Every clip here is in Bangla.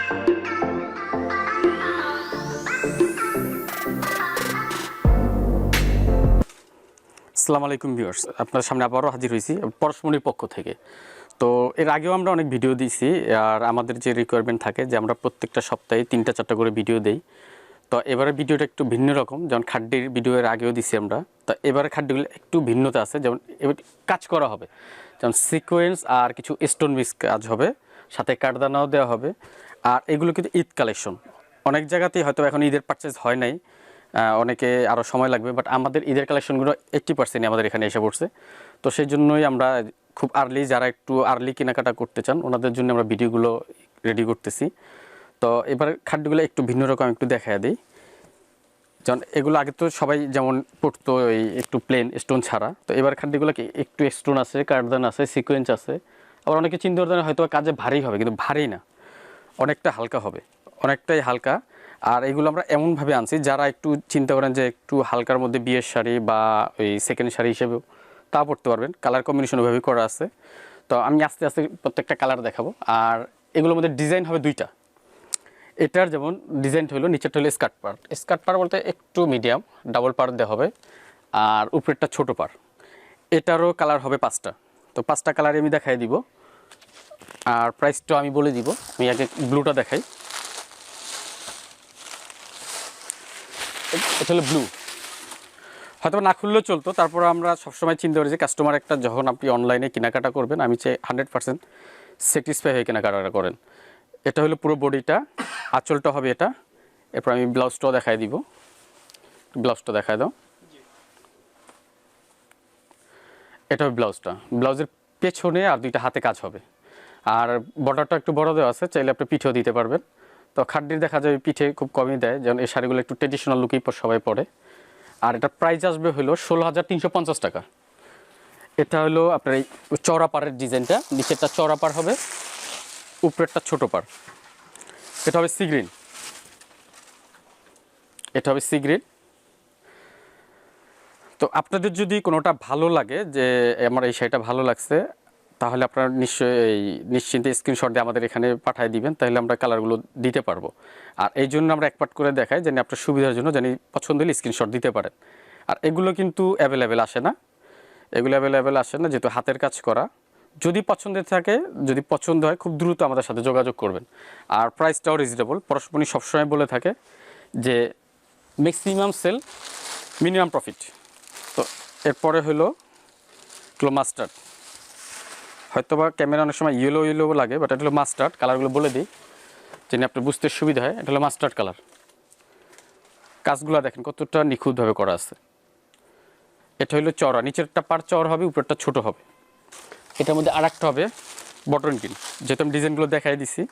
আসসালামু আলাইকুম ভিউয়ার্স, আপনার সামনে আবারও হাজির হয়েছি পরশমনির পক্ষ থেকে। তো এর আগেও আমরা অনেক ভিডিও দিয়েছি, আর আমাদের যে রিকোয়ারমেন্ট থাকে যে আমরা প্রত্যেকটা সপ্তাহে 3টা-4টা করে ভিডিও দেই। তো এবারে ভিডিওটা একটু ভিন্ন রকম, যেমন খাড্ডির ভিডিও এর আগেও দিছি আমরা। তো এবারে খাড্ডিগুলো একটু ভিন্নতা আছে, যেমন এবার কাজ করা হবে, যেমন সিকোয়েন্স আর কিছু স্টোন মিক্স কাজ হবে, সাথে কাঠদানাও দেওয়া হবে। আর এগুলো কিন্তু ঈদ কালেকশন, অনেক জায়গাতেই হয়তো এখন ঈদের পারচেজ হয় নাই, অনেকে আরও সময় লাগবে, বাট আমাদের ঈদের কালেকশনগুলো 80% আমাদের এখানে এসে পড়ছে। তো সেই জন্যই আমরা খুব আর্লি, যারা একটু আর্লি কেনাকাটা করতে চান ওনাদের জন্য আমরা ভিডিওগুলো রেডি করতেছি। তো এবার খাড্ডিগুলো একটু ভিন্ন রকম একটু দেখায় দিই। যেমন এগুলো আগে তো সবাই যেমন পড়তো এই একটু প্লেন স্টোন ছাড়া, তো এবার খাড্ডিগুলো একটু স্টোন আছে, কাঠদান আছে, সিকোয়েন্স আছে। আবার অনেকে চিন্তা করতেন হয়তো কাজে ভারী হবে, কিন্তু ভারী না, অনেকটা হালকা হবে, অনেকটাই হালকা। আর এগুলো আমরা এমনভাবে আনছি যারা একটু চিন্তা করেন যে একটু হালকার মধ্যে বিয়ের শাড়ি বা ওই সেকেন্ড শাড়ি হিসেবেও তা পড়তে পারবেন। কালার কম্বিনেশন ওইভাবেই করা আছে। তো আমি আস্তে আস্তে প্রত্যেকটা কালার দেখাবো। আর এগুলোর মধ্যে ডিজাইন হবে 2টা। এটার যেমন ডিজাইনটা হলো, নিচেরটা হলো স্কার্ট পার। স্কার্ট পার বলতে একটু মিডিয়াম, ডাবল পার দেওয়া হবে, আর উপরেরটা ছোটো পার। এটারও কালার হবে 5টা। তো 5টা কালারে আমি দেখাই দিব, আর প্রাইসটাও আমি বলে দিব। আমি আগে ব্লুটা দেখাই। এটা হলো ব্লু, হয়তো না খুললেও চলতো, তারপর আমরা সবসময় চিন্তা করি যে কাস্টমার একটা যখন আপনি অনলাইনে কেনাকাটা করবেন, আমি চাই 100% স্যাটিসফাই হয়ে কেনাকাটা করেন। এটা হলো পুরো বডিটা, আঁচলটা হবে এটা। এরপর আমি ব্লাউজটাও দেখাই দিব, ব্লাউজটা দেখাই দাও। এটা হবে ব্লাউজটা, ব্লাউজের পেছনে আর 2টা হাতে কাজ হবে। আর বর্ডারটা একটু বড় দেওয়া আছে, চাইলে আপনি পিঠেও দিতে পারবেন। তো খাড্ডির দেখা যায় পিঠে খুব কমই দেয়, যেমন এই শাড়িগুলো একটু ট্রেডিশনাল লুকেই সবাই পরে। আর এটা প্রাইস আসবে হলো 16,350 টাকা। এটা হলো আপনার এই চওড়া পাড়ের ডিজাইনটা, নিচেরটা চওড়া পাড় হবে, উপরেরটা ছোট পাড়। এটা হবে সি গ্রিন, এটা হবে সি গ্রিন। তো আপনাদের যদি কোনোটা ভালো লাগে যে আমার এই শাড়িটা ভালো লাগছে, তাহলে আপনারা নিশ্চয়ই নিশ্চিন্তে স্ক্রিনশট দিয়ে আমাদের এখানে পাঠিয়ে দিবেন, তাহলে আমরা কালারগুলো দিতে পারবো। আর এই জন্য আমরা এক পার্ট করে দেখাই, যেন আপনার সুবিধার জন্য জানি পছন্দ হলে স্ক্রিনশট দিতে পারেন। আর এগুলো কিন্তু অ্যাভেলেবেল আসে না, এগুলো অ্যাভেলেবেল আসে না, যেহেতু হাতের কাজ করা। যদি পছন্দের থাকে, যদি পছন্দ হয়, খুব দ্রুত আমাদের সাথে যোগাযোগ করবেন। আর প্রাইসটাও রিজনেবল। পরশমনি সবসময় বলে থাকে যে ম্যাক্সিমাম সেল, মিনিমাম প্রফিট। তো এরপরে হলো মাস্টার্ড, হয়তো বা ক্যামেরা অনেক সময় ইয়েলো ইয়েলো লাগে, বাট এটা হলো মাস্টার্ড। কালারগুলো বলে দিই যেন আপনার বুঝতে সুবিধা হয়। এটা হলো মাস্টার্ড কালার। কাজগুলো দেখেন কতটা নিখুঁতভাবে করা আছে। এটা হলো চওড়া, নিচেরটা পার চওড়া হবে, উপরেরটা ছোট হবে। এটার মধ্যে আর একটা হবে বটন গ্রিন, যেহেতু আমি ডিজাইনগুলো দেখাই দিছি,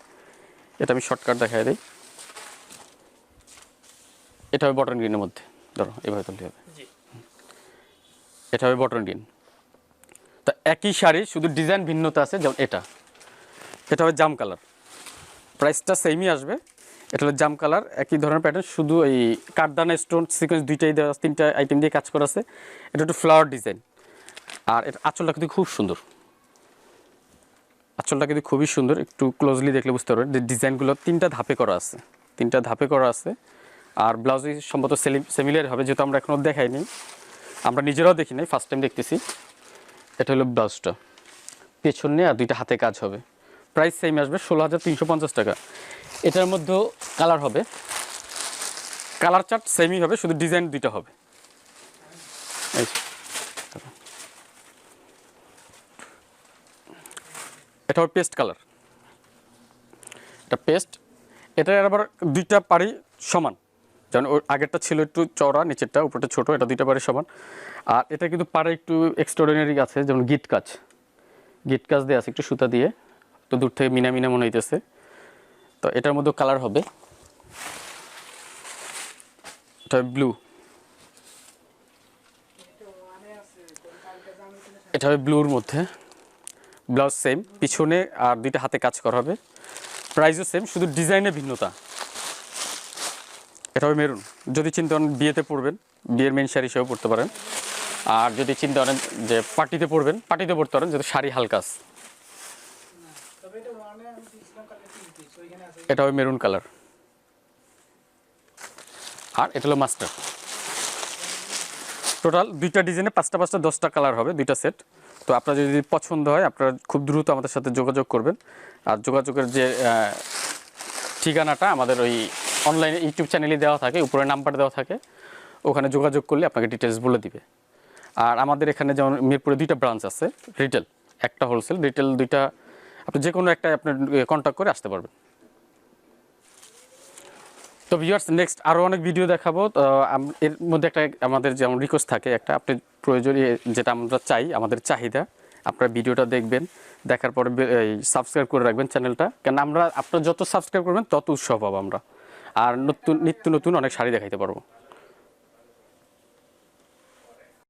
এটা আমি শর্টকাট দেখাই দিই। এটা হবে বটন গ্রিনের মধ্যে, ধরো এভাবে তুলতে হবে, এটা হবে বটন গ্রিন। তো একই শাড়ি, শুধু ডিজাইন ভিন্নতা আছে। যেমন এটা হবে জাম কালার, প্রাইসটা সেমই আসবে। এটা হলো জাম কালার, একই ধরনের প্যাটার্ন, শুধু এই কাঠদানা স্টোন সিকোয়েন্স 2টাই দেওয়া, 3টা আইটেম দিয়ে কাজ করা আছে। এটা একটু ফ্লাওয়ার ডিজাইন। আর এটা আঁচলটা কিন্তু খুব সুন্দর, আঁচলটা কিন্তু খুবই সুন্দর। একটু ক্লোজলি দেখলে বুঝতে পারবেন যে ডিজাইনগুলো 3টা ধাপে করা আছে, 3টা ধাপে করা আছে। আর ব্লাউজ সম্ভবত সিমিলার হবে, যেহেতু আমরা এখনও দেখাইনি, আমরা নিজেরাও দেখি নাই, ফার্স্ট টাইম দেখতেছি। এটা হলো ব্লাউজটা, পেছনে আর 2টা হাতে কাজ হবে। প্রাইস সেম আসবে 16,350 টাকা। এটার মধ্যেও কালার হবে, কালার চার্ট সেমই হবে, শুধু ডিজাইন 2টা হবে। এটা হবে পেস্ট কালার, এটা পেস্ট। এটার আবার 2টা পাড়ি সমান, যেমন ওর আগেরটা ছিল একটু চওড়া, নিচেরটা উপরটা ছোট, এটা 2টা পাড়ি সমান। আর এটা কিন্তু পাড়ে একটু এক্সট্রাঅর্ডিনারি আছে, যেমন গিট কাজ দেওয়া আছে একটু সুতা দিয়ে, তো দূর থেকে মিনা মিনা মনে হইতেছে। তো এটার মধ্যে কালার হবে, এটা ব্লু, এটা হবে ব্লুর মধ্যে। ব্লাউজ সেম, পিছনে আর 2টা হাতে কাজ করা হবে। প্রাইসও সেম, শুধু ডিজাইনে ভিন্নতা। এটা হবে মেরুন, যদি চিন্তা করেন বিয়েতে পরবেন, বিয়ের মেন শাড়ি হিসেবেও পরতে পারেন। আর যদি চিন্তা করেন যে পার্টিতে পরবেন, পার্টিতে পরতে পারেন, যেহেতু শাড়ি হালকা আছে। এটা হবে মেরুন কালার, আর এটা হলো মাস্টার। টোটাল দুইটা ডিজাইনে 5টা 5টা 10টা কালার হবে, দুইটা সেট। তো আপনার যদি পছন্দ হয় আপনারা খুব দ্রুত আমাদের সাথে যোগাযোগ করবেন। আর যোগাযোগের যে ঠিকানাটা আমাদের ওই অনলাইনে ইউটিউব চ্যানেলে দেওয়া থাকে, উপরে নাম্বার দেওয়া থাকে, ওখানে যোগাযোগ করলে আপনাকে ডিটেলস বলে দিবে। আর আমাদের এখানে যেমন মিরপুরে 2টা ব্রাঞ্চ আছে, রিটেল একটা হোলসেল, রিটেল 2টা, আপনি যে কোনো একটা আপনার কন্ট্যাক্ট করে আসতে পারবেন। তো ভিউয়ার্স নেক্সট আরও অনেক ভিডিও দেখাবো। এর মধ্যে একটা আমাদের যেমন রিকোয়েস্ট থাকে একটা, আপনি প্রয়োজনীয় যেটা আমরা চাই, আমাদের চাহিদা, আপনার ভিডিওটা দেখবেন, দেখার পরে সাবস্ক্রাইব করে রাখবেন চ্যানেলটা, কারণ আমরা আপনারা যত সাবস্ক্রাইব করবেন তত উৎসাহ পাবো আমরা, আর নিত্য নতুন অনেক শাড়ি দেখাইতে পারবো।